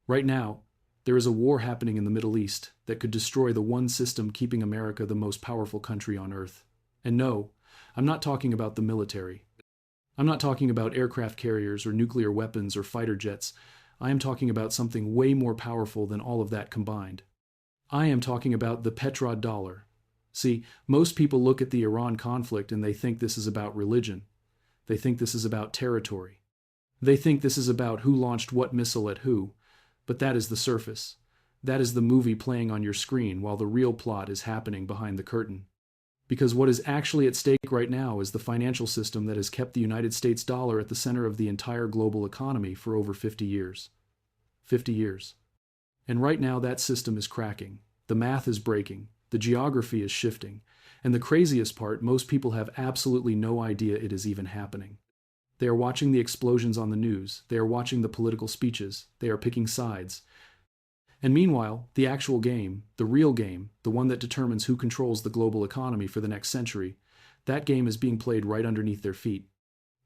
Right now, there is a war happening in the Middle East that could destroy the one system keeping America the most powerful country on earth. And no, I'm not talking about the military. I'm not talking about aircraft carriers or nuclear weapons or fighter jets. I am talking about something way more powerful than all of that combined. I am talking about the petrodollar. See, most people look at the Iran conflict and they think this is about religion. They think this is about territory. They think this is about who launched what missile at who. But that is the surface. That is the movie playing on your screen while the real plot is happening behind the curtain. Because what is actually at stake right now is the financial system that has kept the United States dollar at the center of the entire global economy for over 50 years. 50 years. And right now that system is cracking. The math is breaking. The geography is shifting. And the craziest part, most people have absolutely no idea it is even happening. They are watching the explosions on the news. They are watching the political speeches. They are picking sides. And meanwhile, the actual game, the real game, the one that determines who controls the global economy for the next century, that game is being played right underneath their feet.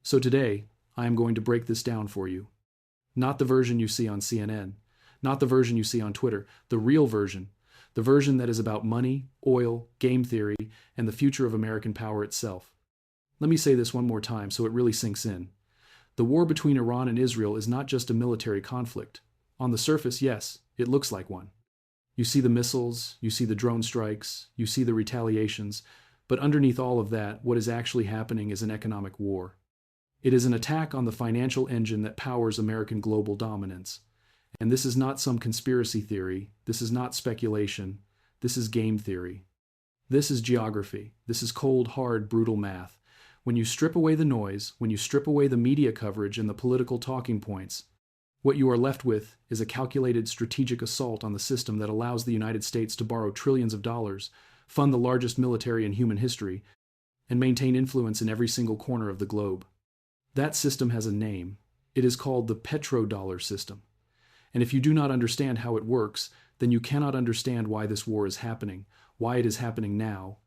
So today, I am going to break this down for you. Not the version you see on CNN, not the version you see on Twitter, the real version, the version that is about money, oil, game theory, and the future of American power itself. Let me say this one more time so it really sinks in. The war between Iran and Israel is not just a military conflict. On the surface, yes, it looks like one. You see the missiles, you see the drone strikes, you see the retaliations, but underneath all of that, what is actually happening is an economic war. It is an attack on the financial engine that powers American global dominance. And this is not some conspiracy theory, this is not speculation, this is game theory. This is geography, this is cold, hard, brutal math. When you strip away the noise, when you strip away the media coverage and the political talking points, what you are left with is a calculated strategic assault on the system that allows the United States to borrow trillions of dollars, fund the largest military in human history, and maintain influence in every single corner of the globe. That system has a name. It is called the petrodollar system. And if you do not understand how it works, then you cannot understand why this war is happening, why it is happening now,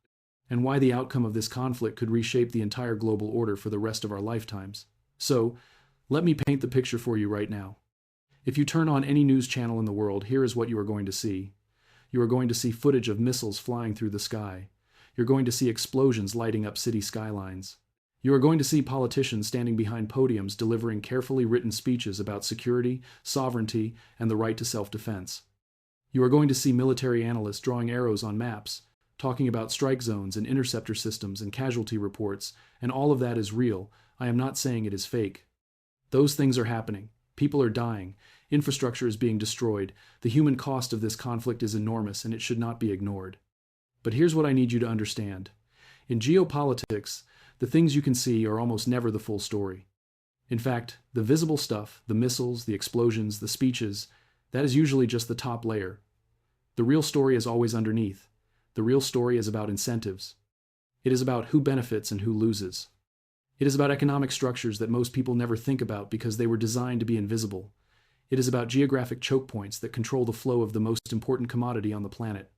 and why the outcome of this conflict could reshape the entire global order for the rest of our lifetimes. So, let me paint the picture for you right now. If you turn on any news channel in the world, here is what you are going to see. You are going to see footage of missiles flying through the sky. You're going to see explosions lighting up city skylines. You are going to see politicians standing behind podiums delivering carefully written speeches about security, sovereignty, and the right to self-defense. You are going to see military analysts drawing arrows on maps, talking about strike zones and interceptor systems and casualty reports, and all of that is real. I am not saying it is fake. Those things are happening. People are dying. Infrastructure is being destroyed. The human cost of this conflict is enormous and it should not be ignored. But here's what I need you to understand. In geopolitics, the things you can see are almost never the full story. In fact, the visible stuff, the missiles, the explosions, the speeches, that is usually just the top layer. The real story is always underneath. The real story is about incentives. It is about who benefits and who loses. It is about economic structures that most people never think about because they were designed to be invisible. It is about geographic choke points that control the flow of the most important commodity on the planet.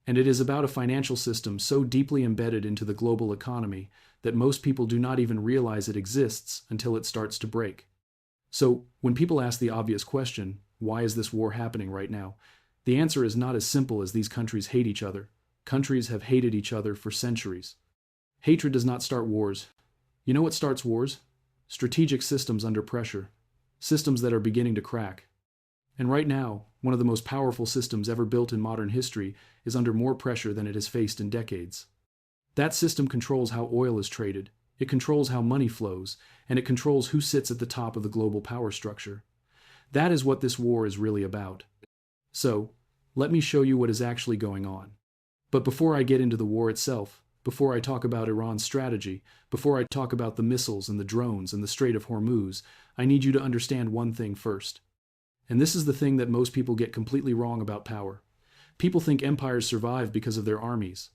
And it is about a financial system so deeply embedded into the global economy that most people do not even realize it exists until it starts to break. So, when people ask the obvious question, why is this war happening right now? The answer is not as simple as these countries hate each other. Countries have hated each other for centuries. Hatred does not start wars. You know what starts wars? Strategic systems under pressure. Systems that are beginning to crack. And right now, one of the most powerful systems ever built in modern history is under more pressure than it has faced in decades. That system controls how oil is traded, it controls how money flows, and it controls who sits at the top of the global power structure. That is what this war is really about. So, let me show you what is actually going on. But before I get into the war itself, before I talk about Iran's strategy, before I talk about the missiles and the drones and the Strait of Hormuz, I need you to understand one thing first. And this is the thing that most people get completely wrong about power. People think empires survive because of their armies.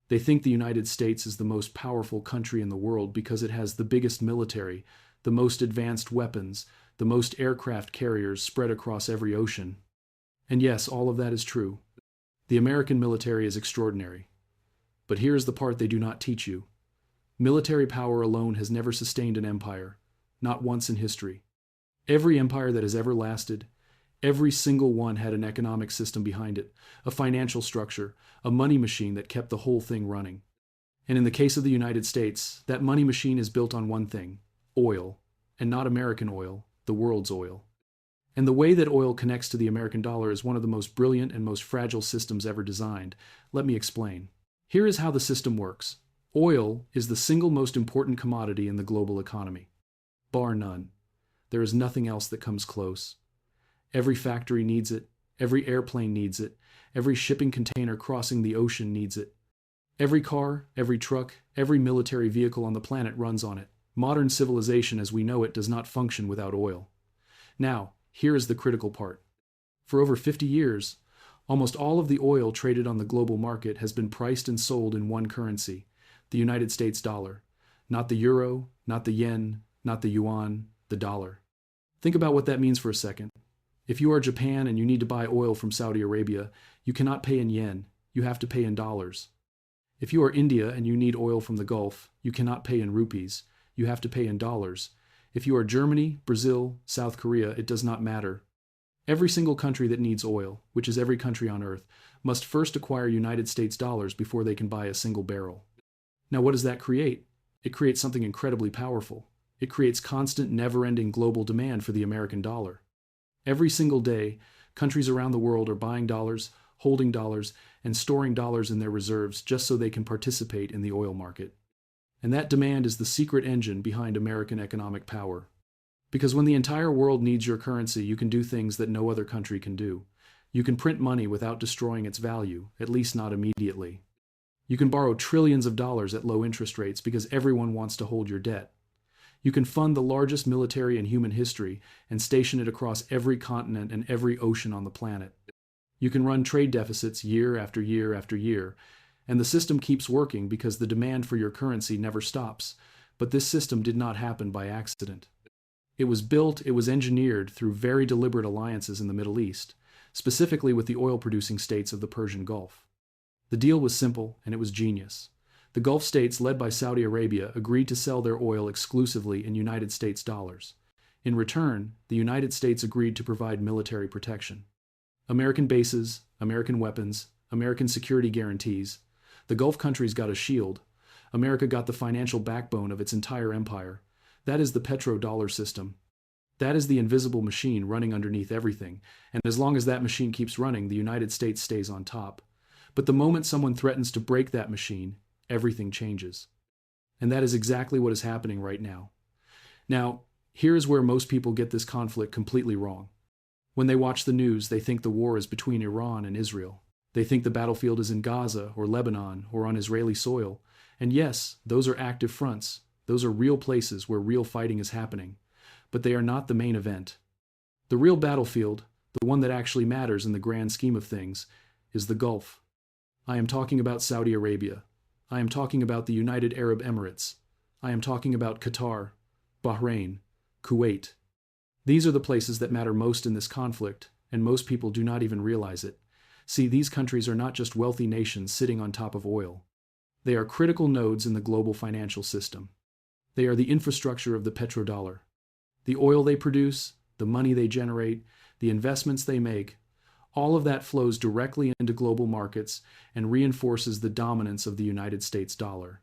They think the United States is the most powerful country in the world because it has the biggest military, the most advanced weapons, the most aircraft carriers spread across every ocean. And yes, all of that is true. The American military is extraordinary. But here is the part they do not teach you. Military power alone has never sustained an empire, not once in history. Every empire that has ever lasted, Every single one had an economic system behind it, a financial structure, a money machine that kept the whole thing running. And in the case of the United States, that money machine is built on one thing: oil, and not American oil, the world's oil. And the way that oil connects to the American dollar is one of the most brilliant and most fragile systems ever designed. Let me explain. Here is how the system works. Oil is the single most important commodity in the global economy. Bar none. There is nothing else that comes close. Every factory needs it. Every airplane needs it. Every shipping container crossing the ocean needs it. Every car, every truck, every military vehicle on the planet runs on it. Modern civilization as we know it does not function without oil. Now, here is the critical part. For over 50 years, almost all of the oil traded on the global market has been priced and sold in one currency, the United States dollar. Not the euro, not the yen, not the yuan, the dollar. Think about what that means for a second. If you are Japan and you need to buy oil from Saudi Arabia, you cannot pay in yen, you have to pay in dollars. If you are India and you need oil from the Gulf, you cannot pay in rupees, you have to pay in dollars. If you are Germany, Brazil, South Korea, it does not matter. Every single country that needs oil, which is every country on earth, must first acquire United States dollars before they can buy a single barrel. Now what does that create? It creates something incredibly powerful. It creates constant, never-ending global demand for the American dollar. Every single day, countries around the world are buying dollars, holding dollars, and storing dollars in their reserves just so they can participate in the oil market. And that demand is the secret engine behind American economic power. Because when the entire world needs your currency, you can do things that no other country can do. You can print money without destroying its value, at least not immediately. You can borrow trillions of dollars at low interest rates because everyone wants to hold your debt. You can fund the largest military in human history and station it across every continent and every ocean on the planet. You can run trade deficits year after year after year, and the system keeps working because the demand for your currency never stops. But this system did not happen by accident. It was built, it was engineered through very deliberate alliances in the Middle East, specifically with the oil-producing states of the Persian Gulf. The deal was simple, and it was genius. The Gulf states, led by Saudi Arabia, agreed to sell their oil exclusively in United States dollars. In return, the United States agreed to provide military protection. American bases, American weapons, American security guarantees. The Gulf countries got a shield. America got the financial backbone of its entire empire. That is the petrodollar system. That is the invisible machine running underneath everything, and as long as that machine keeps running, the United States stays on top. But the moment someone threatens to break that machine, everything changes. And that is exactly what is happening right now. Now, here is where most people get this conflict completely wrong. When they watch the news, they think the war is between Iran and Israel. They think the battlefield is in Gaza or Lebanon or on Israeli soil. And yes, those are active fronts. Those are real places where real fighting is happening. But they are not the main event. The real battlefield, the one that actually matters in the grand scheme of things, is the Gulf. I am talking about Saudi Arabia. I am talking about the United Arab Emirates. I am talking about Qatar, Bahrain, Kuwait. These are the places that matter most in this conflict, and most people do not even realize it. See, these countries are not just wealthy nations sitting on top of oil. They are critical nodes in the global financial system. They are the infrastructure of the petrodollar. The oil they produce, the money they generate, the investments they make, all of that flows directly into global markets and reinforces the dominance of the United States dollar.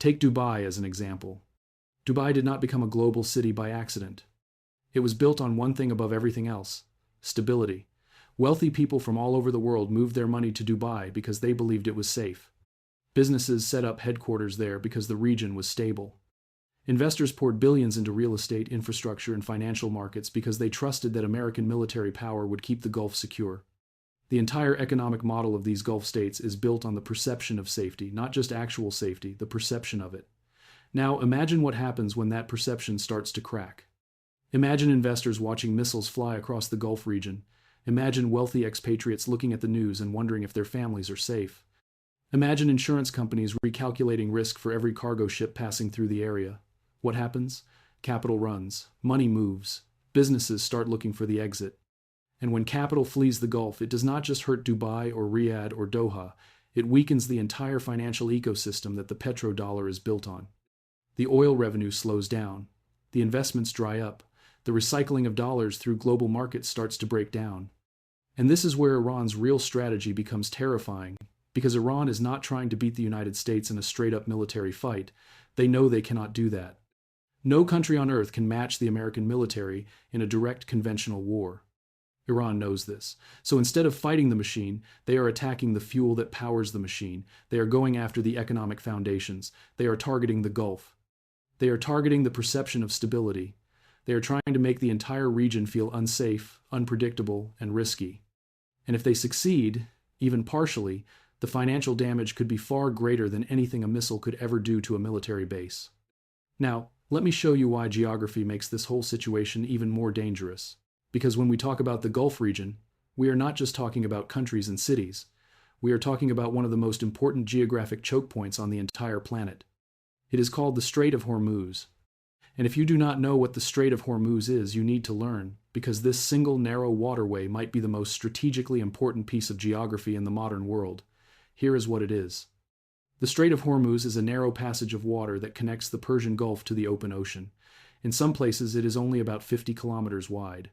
Take Dubai as an example. Dubai did not become a global city by accident. It was built on one thing above everything else: stability. Wealthy people from all over the world moved their money to Dubai because they believed it was safe. Businesses set up headquarters there because the region was stable. Investors poured billions into real estate, infrastructure, and financial markets because they trusted that American military power would keep the Gulf secure. The entire economic model of these Gulf states is built on the perception of safety, not just actual safety, the perception of it. Now, imagine what happens when that perception starts to crack. Imagine investors watching missiles fly across the Gulf region. Imagine wealthy expatriates looking at the news and wondering if their families are safe. Imagine insurance companies recalculating risk for every cargo ship passing through the area. What happens? Capital runs, money moves, businesses start looking for the exit. And when capital flees the Gulf, it does not just hurt Dubai or Riyadh or Doha, it weakens the entire financial ecosystem that the petrodollar is built on. The oil revenue slows down, the investments dry up, The recycling of dollars through global markets starts to break down. And this is where Iran's real strategy becomes terrifying, because Iran is not trying to beat the United States in a straight-up military fight. They know they cannot do that. No country on earth can match the American military in a direct conventional war. Iran knows this. So instead of fighting the machine, they are attacking the fuel that powers the machine. They are going after the economic foundations. They are targeting the Gulf. They are targeting the perception of stability. They are trying to make the entire region feel unsafe, unpredictable, and risky. And if they succeed, even partially, the financial damage could be far greater than anything a missile could ever do to a military base. Now, let me show you why geography makes this whole situation even more dangerous. Because when we talk about the Gulf region, we are not just talking about countries and cities. We are talking about one of the most important geographic choke points on the entire planet. It is called the Strait of Hormuz. And if you do not know what the Strait of Hormuz is, you need to learn, because this single narrow waterway might be the most strategically important piece of geography in the modern world. Here is what it is. The Strait of Hormuz is a narrow passage of water that connects the Persian Gulf to the open ocean. In some places, it is only about 50 kilometers wide.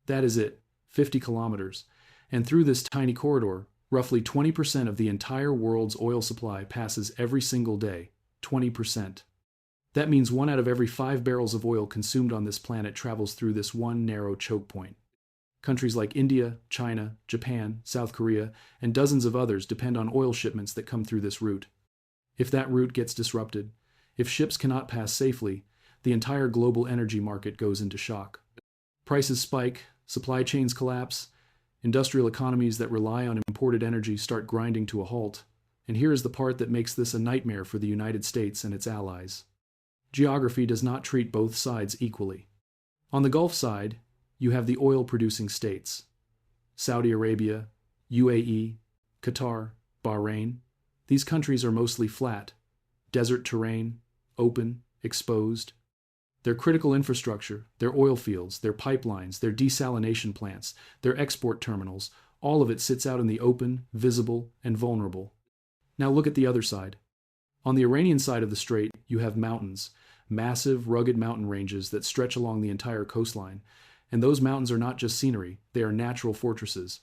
That is it, 50 kilometers. And through this tiny corridor, roughly 20% of the entire world's oil supply passes every single day. 20%. That means 1 out of every 5 barrels of oil consumed on this planet travels through this one narrow choke point. Countries like India, China, Japan, South Korea, and dozens of others depend on oil shipments that come through this route. If that route gets disrupted, if ships cannot pass safely, the entire global energy market goes into shock. Prices spike, supply chains collapse, industrial economies that rely on imported energy start grinding to a halt. And here is the part that makes this a nightmare for the United States and its allies. Geography does not treat both sides equally. On the Gulf side, you have the oil-producing states. Saudi Arabia, UAE, Qatar, Bahrain. These countries are mostly flat, desert terrain, open, exposed. Their critical infrastructure, their oil fields, their pipelines, their desalination plants, their export terminals, all of it sits out in the open, visible, and vulnerable. Now look at the other side. On the Iranian side of the strait, you have mountains, massive, rugged mountain ranges that stretch along the entire coastline. And those mountains are not just scenery, they are natural fortresses.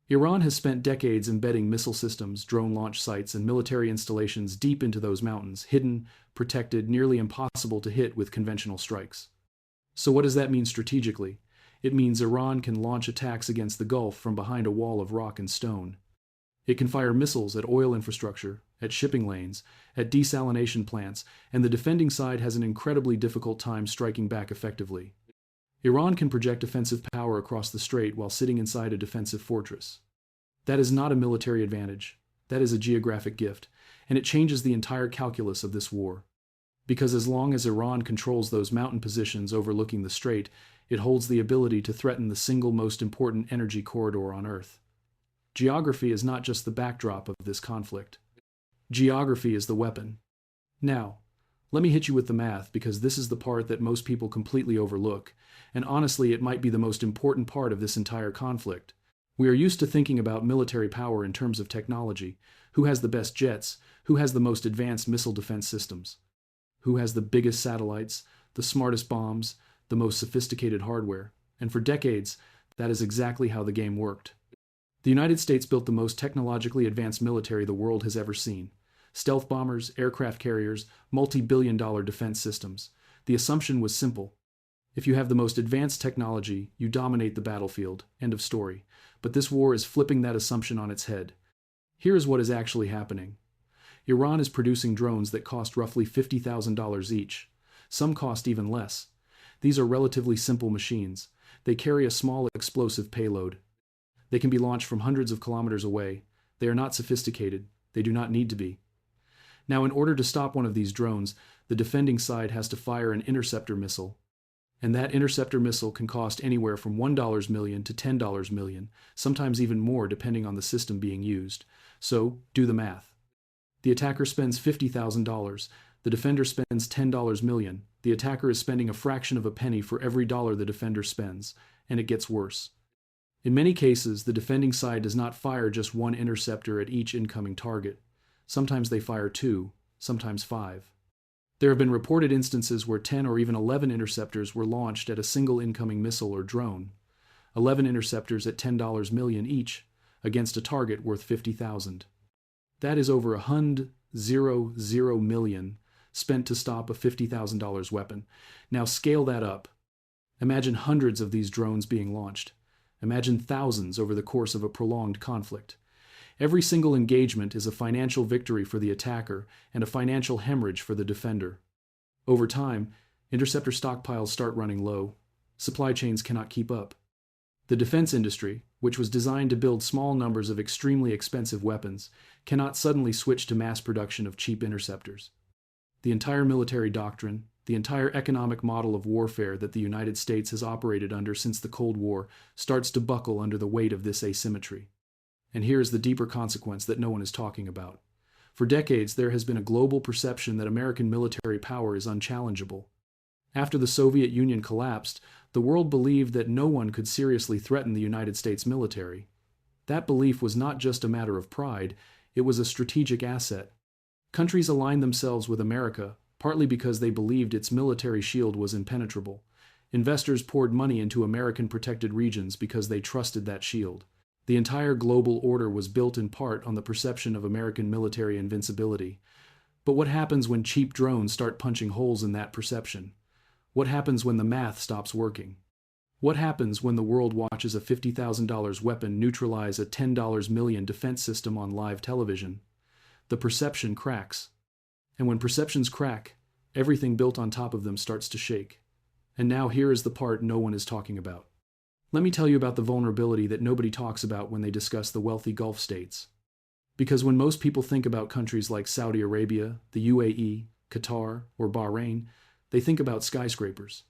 Iran has spent decades embedding missile systems, drone launch sites, and military installations deep into those mountains, hidden, protected, nearly impossible to hit with conventional strikes. So what does that mean strategically? It means Iran can launch attacks against the Gulf from behind a wall of rock and stone. It can fire missiles at oil infrastructure, at shipping lanes, at desalination plants, and the defending side has an incredibly difficult time striking back effectively. Iran can project offensive power across the strait while sitting inside a defensive fortress. That is not a military advantage. That is a geographic gift, and it changes the entire calculus of this war. Because as long as Iran controls those mountain positions overlooking the strait, it holds the ability to threaten the single most important energy corridor on Earth. Geography is not just the backdrop of this conflict. Geography is the weapon. Now, let me hit you with the math, because this is the part that most people completely overlook, and honestly it might be the most important part of this entire conflict. We are used to thinking about military power in terms of technology. Who has the best jets? Who has the most advanced missile defense systems? Who has the biggest satellites, the smartest bombs, the most sophisticated hardware? And for decades, that is exactly how the game worked. The United States built the most technologically advanced military the world has ever seen. Stealth bombers, aircraft carriers, multi-billion-dollar defense systems. The assumption was simple. If you have the most advanced technology, you dominate the battlefield. End of story. But this war is flipping that assumption on its head. Here is what is actually happening. Iran is producing drones that cost roughly $50,000 each. Some cost even less. These are relatively simple machines. They carry a small explosive payload. They can be launched from hundreds of kilometers away. They are not sophisticated. They do not need to be. Now, in order to stop one of these drones, the defending side has to fire an interceptor missile. And that interceptor missile can cost anywhere from $1 million to $10 million, sometimes even more depending on the system being used. So, do the math. The attacker spends $50,000. The defender spends $10 million. The attacker is spending a fraction of a penny for every dollar the defender spends, and it gets worse. In many cases, the defending side does not fire just one interceptor at each incoming target. Sometimes they fire 2, sometimes 5. There have been reported instances where 10 or even 11 interceptors were launched at a single incoming missile or drone. 11 interceptors at $10 million each against a target worth 50,000. That is over $100 million spent to stop a $50,000 weapon. Now scale that up. Imagine hundreds of these drones being launched. Imagine thousands over the course of a prolonged conflict. Every single engagement is a financial victory for the attacker and a financial hemorrhage for the defender. Over time, interceptor stockpiles start running low. Supply chains cannot keep up. The defense industry, which was designed to build small numbers of extremely expensive weapons, cannot suddenly switch to mass production of cheap interceptors. The entire military doctrine, the entire economic model of warfare that the United States has operated under since the Cold War, starts to buckle under the weight of this asymmetry. And here is the deeper consequence that no one is talking about. For decades, there has been a global perception that American military power is unchallengeable. After the Soviet Union collapsed, the world believed that no one could seriously threaten the United States military. That belief was not just a matter of pride, it was a strategic asset. Countries aligned themselves with America, partly because they believed its military shield was impenetrable. Investors poured money into American protected regions because they trusted that shield. The entire global order was built in part on the perception of American military invincibility. But what happens when cheap drones start punching holes in that perception? What happens when the math stops working? What happens when the world watches a $50,000 weapon neutralize a $10 million defense system on live television? The perception cracks. And when perceptions crack, everything built on top of them starts to shake. And now here is the part no one is talking about. Let me tell you about the vulnerability that nobody talks about when they discuss the wealthy Gulf states. Because when most people think about countries like Saudi Arabia, the UAE, Qatar, or Bahrain, they think about skyscrapers.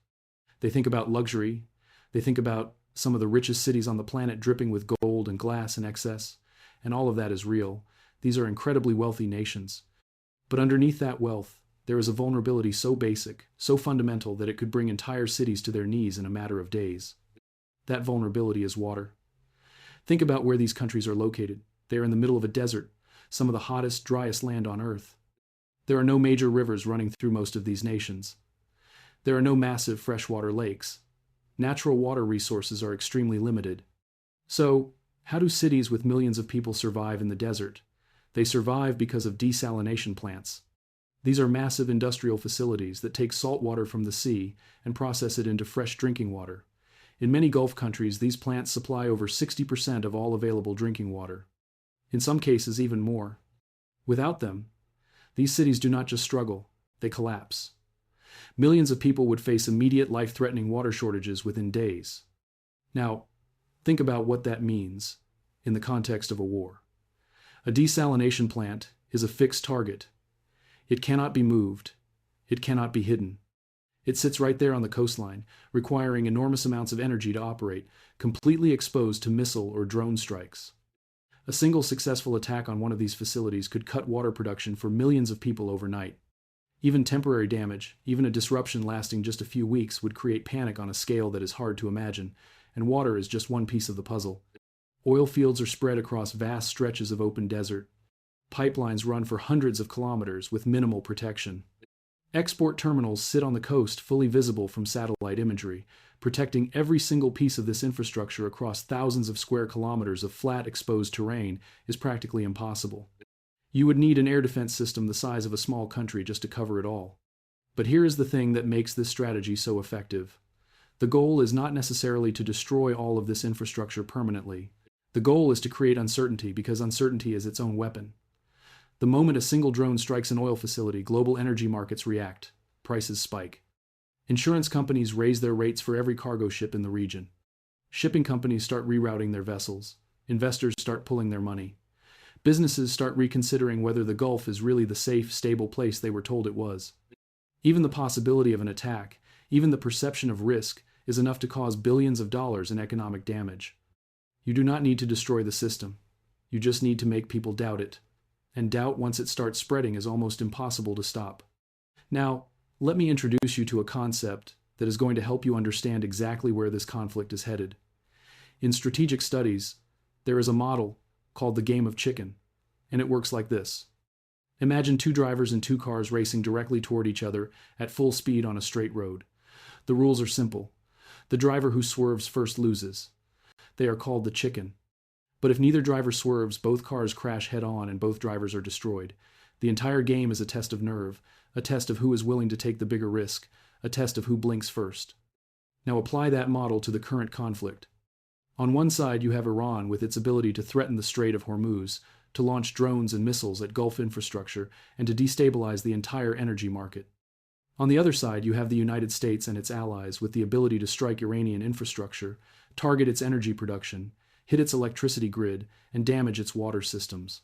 They think about luxury. They think about some of the richest cities on the planet dripping with gold and glass in excess. And all of that is real. These are incredibly wealthy nations. But underneath that wealth, there is a vulnerability so basic, so fundamental that it could bring entire cities to their knees in a matter of days. That vulnerability is water. Think about where these countries are located. They are in the middle of a desert, some of the hottest, driest land on Earth. There are no major rivers running through most of these nations. There are no massive freshwater lakes. Natural water resources are extremely limited. So, how do cities with millions of people survive in the desert? They survive because of desalination plants. These are massive industrial facilities that take salt water from the sea and process it into fresh drinking water. In many Gulf countries, these plants supply over 60% of all available drinking water. In some cases, even more. Without them, these cities do not just struggle, they collapse. Millions of people would face immediate life-threatening water shortages within days. Now, think about what that means in the context of a war. A desalination plant is a fixed target. It cannot be moved. It cannot be hidden. It sits right there on the coastline, requiring enormous amounts of energy to operate, completely exposed to missile or drone strikes. A single successful attack on one of these facilities could cut water production for millions of people overnight. Even temporary damage, even a disruption lasting just a few weeks, would create panic on a scale that is hard to imagine, and water is just one piece of the puzzle. Oil fields are spread across vast stretches of open desert. Pipelines run for hundreds of kilometers with minimal protection. Export terminals sit on the coast, fully visible from satellite imagery. Protecting every single piece of this infrastructure across thousands of square kilometers of flat, exposed terrain is practically impossible. You would need an air defense system the size of a small country just to cover it all. But here is the thing that makes this strategy so effective. The goal is not necessarily to destroy all of this infrastructure permanently. The goal is to create uncertainty, because uncertainty is its own weapon. The moment a single drone strikes an oil facility, global energy markets react. Prices spike. Insurance companies raise their rates for every cargo ship in the region. Shipping companies start rerouting their vessels. Investors start pulling their money. Businesses start reconsidering whether the Gulf is really the safe, stable place they were told it was. Even the possibility of an attack, even the perception of risk, is enough to cause billions of dollars in economic damage. You do not need to destroy the system. You just need to make people doubt it. And doubt, once it starts spreading, is almost impossible to stop. Now, let me introduce you to a concept that is going to help you understand exactly where this conflict is headed. In strategic studies, there is a model called the game of chicken, and it works like this. Imagine two drivers in two cars racing directly toward each other at full speed on a straight road. The rules are simple. The driver who swerves first loses. They are called the chicken. But if neither driver swerves, both cars crash head-on and both drivers are destroyed. The entire game is a test of nerve, a test of who is willing to take the bigger risk, a test of who blinks first. Now apply that model to the current conflict. On one side you have Iran with its ability to threaten the Strait of Hormuz, to launch drones and missiles at Gulf infrastructure, and to destabilize the entire energy market. On the other side you have the United States and its allies with the ability to strike Iranian infrastructure, target its energy production, hit its electricity grid, and damage its water systems.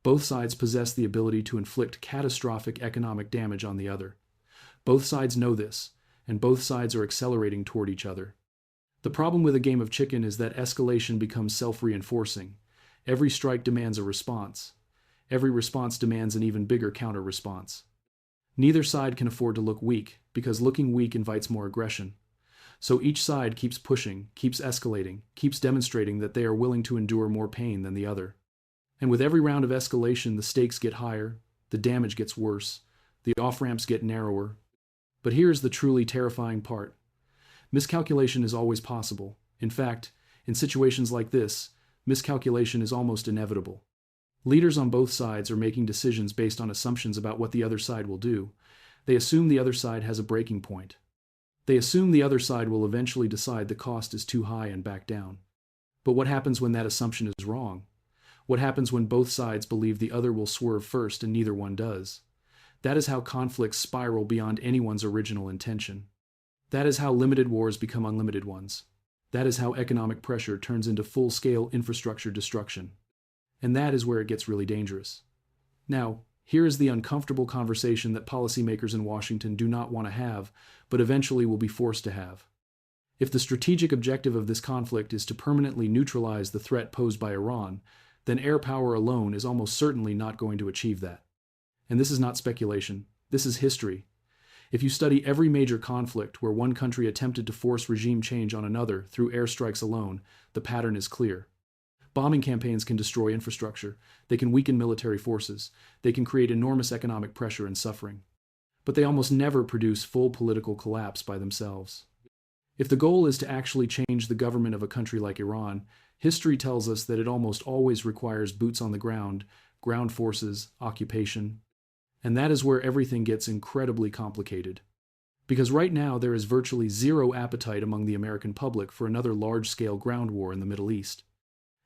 Both sides possess the ability to inflict catastrophic economic damage on the other. Both sides know this, and both sides are accelerating toward each other. The problem with a game of chicken is that escalation becomes self-reinforcing. Every strike demands a response. Every response demands an even bigger counter-response. Neither side can afford to look weak, because looking weak invites more aggression. So each side keeps pushing, keeps escalating, keeps demonstrating that they are willing to endure more pain than the other. And with every round of escalation, the stakes get higher, the damage gets worse, the off-ramps get narrower. But here is the truly terrifying part. Miscalculation is always possible. In fact, in situations like this, miscalculation is almost inevitable. Leaders on both sides are making decisions based on assumptions about what the other side will do. They assume the other side has a breaking point. They assume the other side will eventually decide the cost is too high and back down. But what happens when that assumption is wrong? What happens when both sides believe the other will swerve first and neither one does? That is how conflicts spiral beyond anyone's original intention. That is how limited wars become unlimited ones. That is how economic pressure turns into full-scale infrastructure destruction. And that is where it gets really dangerous. Now, here is the uncomfortable conversation that policymakers in Washington do not want to have, but eventually will be forced to have. If the strategic objective of this conflict is to permanently neutralize the threat posed by Iran, then air power alone is almost certainly not going to achieve that. And this is not speculation. This is history. If you study every major conflict where one country attempted to force regime change on another through airstrikes alone, the pattern is clear. Bombing campaigns can destroy infrastructure, they can weaken military forces, they can create enormous economic pressure and suffering. But they almost never produce full political collapse by themselves. If the goal is to actually change the government of a country like Iran, history tells us that it almost always requires boots on the ground, ground forces, occupation. And that is where everything gets incredibly complicated. Because right now there is virtually zero appetite among the American public for another large-scale ground war in the Middle East.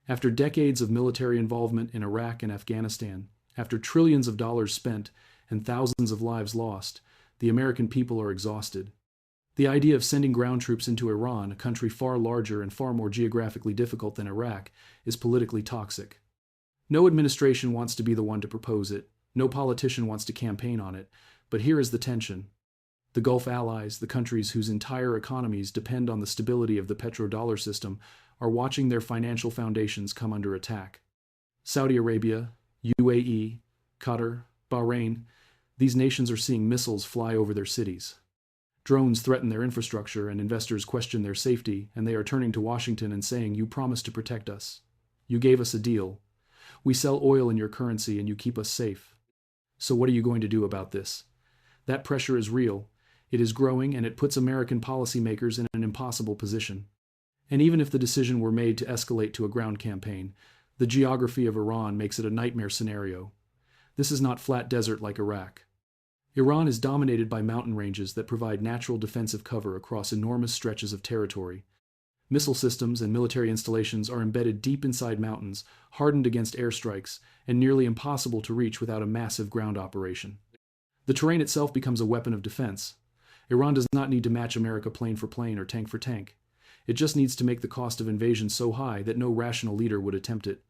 After decades of military involvement in Iraq and Afghanistan, after trillions of dollars spent and thousands of lives lost, the American people are exhausted. The idea of sending ground troops into Iran, a country far larger and far more geographically difficult than Iraq, is politically toxic. No administration wants to be the one to propose it, no politician wants to campaign on it, but here is the tension. The Gulf allies, the countries whose entire economies depend on the stability of the petrodollar system, are watching their financial foundations come under attack. Saudi Arabia, UAE, Qatar, Bahrain, these nations are seeing missiles fly over their cities. Drones threaten their infrastructure and investors question their safety, and they are turning to Washington and saying, "You promised to protect us. You gave us a deal. We sell oil in your currency and you keep us safe. So what are you going to do about this?" That pressure is real. It is growing, and it puts American policymakers in an impossible position. And even if the decision were made to escalate to a ground campaign, the geography of Iran makes it a nightmare scenario. This is not flat desert like Iraq. Iran is dominated by mountain ranges that provide natural defensive cover across enormous stretches of territory. Missile systems and military installations are embedded deep inside mountains, hardened against airstrikes, and nearly impossible to reach without a massive ground operation. The terrain itself becomes a weapon of defense. Iran does not need to match America plane for plane or tank for tank. It just needs to make the cost of invasion so high that no rational leader would attempt it.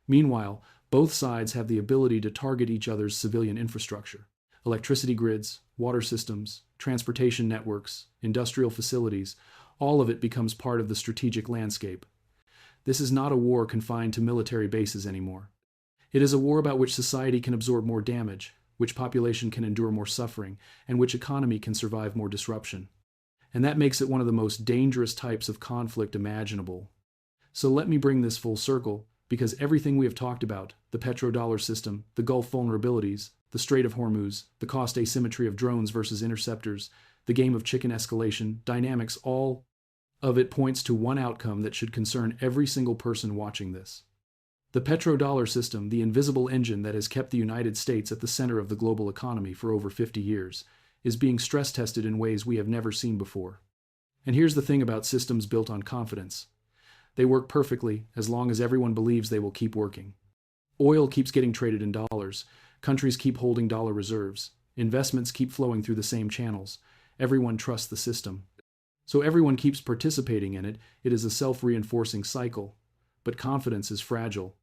Meanwhile, both sides have the ability to target each other's civilian infrastructure. Electricity grids, water systems, transportation networks, industrial facilities, all of it becomes part of the strategic landscape. This is not a war confined to military bases anymore. It is a war about which society can absorb more damage, which population can endure more suffering, and which economy can survive more disruption. And that makes it one of the most dangerous types of conflict imaginable. So let me bring this full circle. because everything we have talked about, the petrodollar system, the Gulf vulnerabilities, the Strait of Hormuz, the cost asymmetry of drones versus interceptors, the game of chicken escalation, dynamics, all of it points to one outcome that should concern every single person watching this. The petrodollar system, the invisible engine that has kept the United States at the center of the global economy for over 50 years, is being stress tested in ways we have never seen before. And here's the thing about systems built on confidence. They work perfectly as long as everyone believes they will keep working. Oil keeps getting traded in dollars, countries keep holding dollar reserves, investments keep flowing through the same channels, everyone trusts the system. So everyone keeps participating in it, it is a self-reinforcing cycle. But confidence is fragile.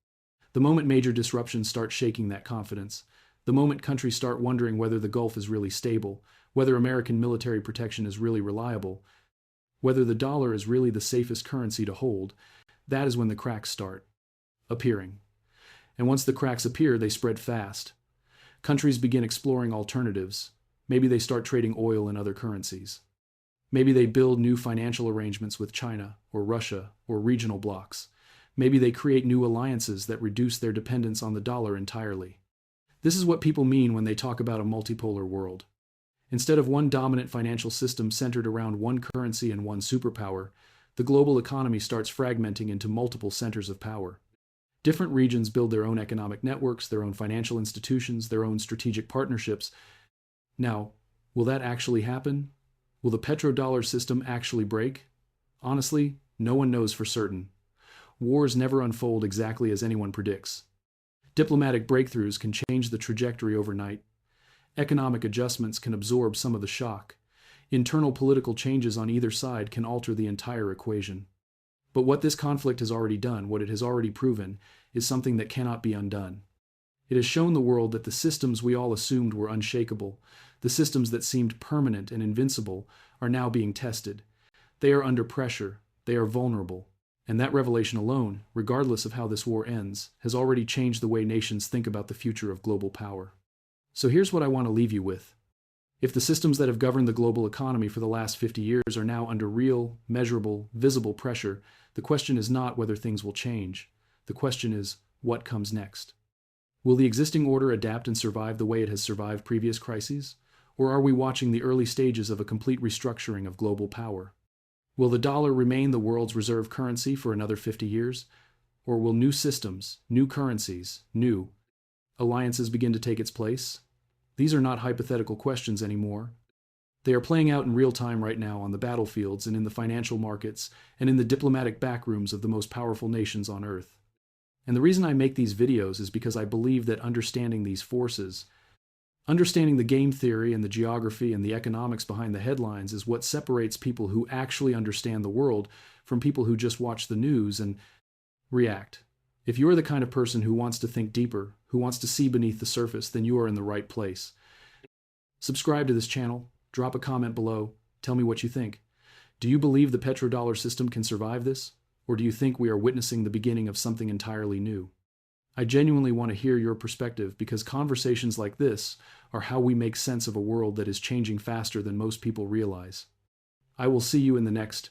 The moment major disruptions start shaking that confidence, the moment countries start wondering whether the Gulf is really stable, whether American military protection is really reliable, whether the dollar is really the safest currency to hold, that is when the cracks start appearing. And once the cracks appear, they spread fast. Countries begin exploring alternatives. Maybe they start trading oil in other currencies. Maybe they build new financial arrangements with China or Russia or regional blocs. Maybe they create new alliances that reduce their dependence on the dollar entirely. This is what people mean when they talk about a multipolar world. Instead of one dominant financial system centered around one currency and one superpower, the global economy starts fragmenting into multiple centers of power. Different regions build their own economic networks, their own financial institutions, their own strategic partnerships. Now, will that actually happen? Will the petrodollar system actually break? Honestly, no one knows for certain. Wars never unfold exactly as anyone predicts. Diplomatic breakthroughs can change the trajectory overnight. Economic adjustments can absorb some of the shock. Internal political changes on either side can alter the entire equation. But what this conflict has already done, what it has already proven, is something that cannot be undone. It has shown the world that the systems we all assumed were unshakable, the systems that seemed permanent and invincible, are now being tested. They are under pressure, they are vulnerable. And that revelation alone, regardless of how this war ends, has already changed the way nations think about the future of global power. So here's what I want to leave you with. If the systems that have governed the global economy for the last 50 years are now under real, measurable, visible pressure, the question is not whether things will change. The question is, what comes next? Will the existing order adapt and survive the way it has survived previous crises? Or are we watching the early stages of a complete restructuring of global power? Will the dollar remain the world's reserve currency for another 50 years? Or will new systems, new currencies, new alliances begin to take its place? These are not hypothetical questions anymore. They are playing out in real time right now on the battlefields and in the financial markets and in the diplomatic backrooms of the most powerful nations on Earth. And the reason I make these videos is because I believe that understanding these forces, understanding the game theory and the geography and the economics behind the headlines is what separates people who actually understand the world from people who just watch the news and react. If you're the kind of person who wants to think deeper, who wants to see beneath the surface, then you are in the right place. Subscribe to this channel, drop a comment below, tell me what you think. Do you believe the petrodollar system can survive this? Or do you think we are witnessing the beginning of something entirely new? I genuinely want to hear your perspective because conversations like this are how we make sense of a world that is changing faster than most people realize. I will see you in the next